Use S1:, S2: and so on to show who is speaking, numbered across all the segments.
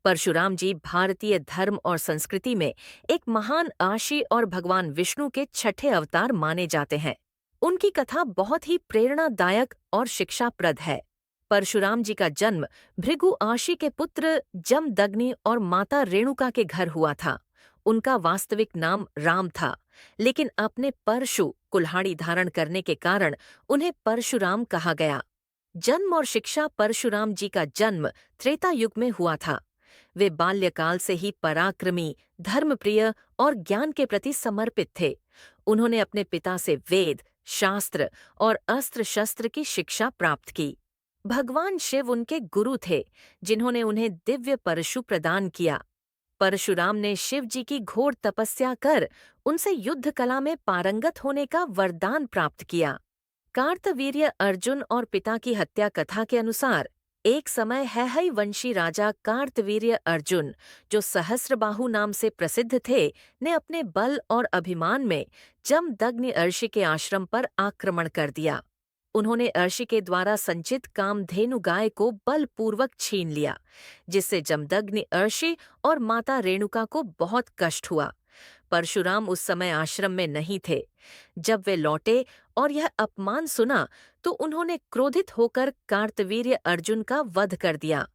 S1: परशुराम जी भारतीय धर्म और संस्कृति में एक महान आशी और भगवान विष्णु के छठे अवतार माने जाते हैं। उनकी कथा बहुत ही प्रेरणादायक और शिक्षाप्रद है। परशुराम जी का जन्म भृगु आशी के पुत्र जमदग्नि और माता रेणुका के घर हुआ था। उनका वास्तविक नाम राम था, लेकिन अपने परशु कुल्हाड़ी धारण करने के कारण उन्हें परशुराम कहा गया। जन्म और शिक्षा। परशुराम जी का जन्म त्रेता युग में हुआ था। वे बाल्यकाल से ही पराक्रमी, धर्मप्रिय और ज्ञान के प्रति समर्पित थे। उन्होंने अपने पिता से वेद, शास्त्र और अस्त्र शस्त्र की शिक्षा प्राप्त की। भगवान शिव उनके गुरु थे, जिन्होंने उन्हें दिव्य परशु प्रदान किया। परशुराम ने शिव जी की घोर तपस्या कर उनसे युद्ध कला में पारंगत होने का वरदान प्राप्त किया। कार्तवीर्य अर्जुन और पिता की हत्या कथा के अनुसार एक समय हैहय वंशी राजा कार्तवीर्य अर्जुन, जो सहस्रबाहु नाम से प्रसिद्ध थे, ने अपने बल और अभिमान में जमदग्नि ऋषि के आश्रम पर आक्रमण कर दिया। उन्होंने ऋषि के द्वारा संचित कामधेनु गाय को बलपूर्वक छीन लिया, जिससे जमदग्नि ऋषि और माता रेणुका को बहुत कष्ट हुआ। परशुराम उस समय आश्रम में नहीं थे। जब वे लौटे और यह अपमान सुना तो उन्होंने क्रोधित होकर कार्तवीर्य अर्जुन का वध कर दिया।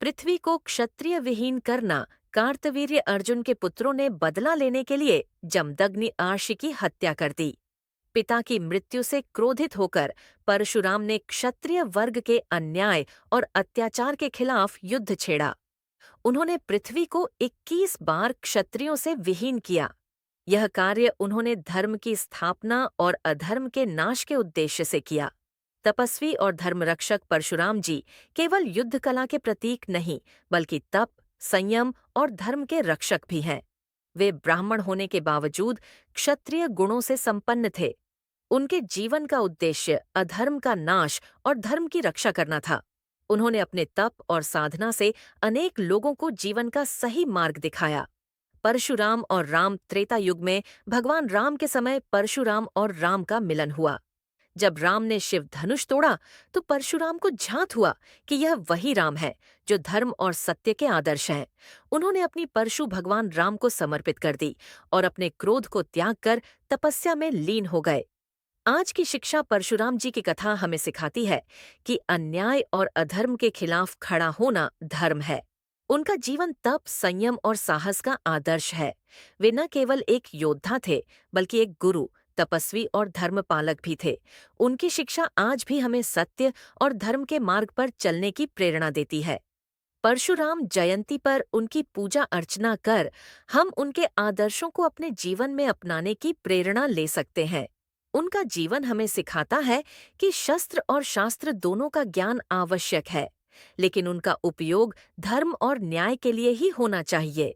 S1: पृथ्वी को क्षत्रिय विहीन करना कार्तवीर्य अर्जुन के पुत्रों ने बदला लेने के लिए जमदग्नि ऋषि की हत्या कर दी। पिता की मृत्यु से क्रोधित होकर परशुराम ने क्षत्रिय वर्ग के अन्याय और अत्याचार के खिलाफ युद्ध छेड़ा। उन्होंने पृथ्वी को 21 बार क्षत्रियों से विहीन किया। यह कार्य उन्होंने धर्म की स्थापना और अधर्म के नाश के उद्देश्य से किया। तपस्वी और धर्मरक्षक परशुराम जी केवल युद्ध कला के प्रतीक नहीं, बल्कि तप, संयम और धर्म के रक्षक भी हैं। वे ब्राह्मण होने के बावजूद क्षत्रिय गुणों से संपन्न थे। उनके जीवन का उद्देश्य अधर्म का नाश और धर्म की रक्षा करना था। उन्होंने अपने तप और साधना से अनेक लोगों को जीवन का सही मार्ग दिखाया। परशुराम और राम। त्रेता युग में भगवान राम के समय परशुराम और राम का मिलन हुआ। जब राम ने शिव धनुष तोड़ा तो परशुराम को झांत हुआ कि यह वही राम है जो धर्म और सत्य के आदर्श हैं। उन्होंने अपनी परशु भगवान राम को समर्पित कर दी और अपने क्रोध को त्याग कर तपस्या में लीन हो गए। आज की शिक्षा परशुराम जी की कथा हमें सिखाती है कि अन्याय और अधर्म के खिलाफ खड़ा होना धर्म है। उनका जीवन तप, संयम और साहस का आदर्श है। वे न केवल एक योद्धा थे, बल्कि एक गुरु, तपस्वी और धर्मपालक भी थे। उनकी शिक्षा आज भी हमें सत्य और धर्म के मार्ग पर चलने की प्रेरणा देती है। परशुराम जयंती पर उनकी पूजा अर्चना कर हम उनके आदर्शों को अपने जीवन में अपनाने की प्रेरणा ले सकते हैं। उनका जीवन हमें सिखाता है कि शस्त्र और शास्त्र दोनों का ज्ञान आवश्यक है, लेकिन उनका उपयोग धर्म और न्याय के लिए ही होना चाहिए।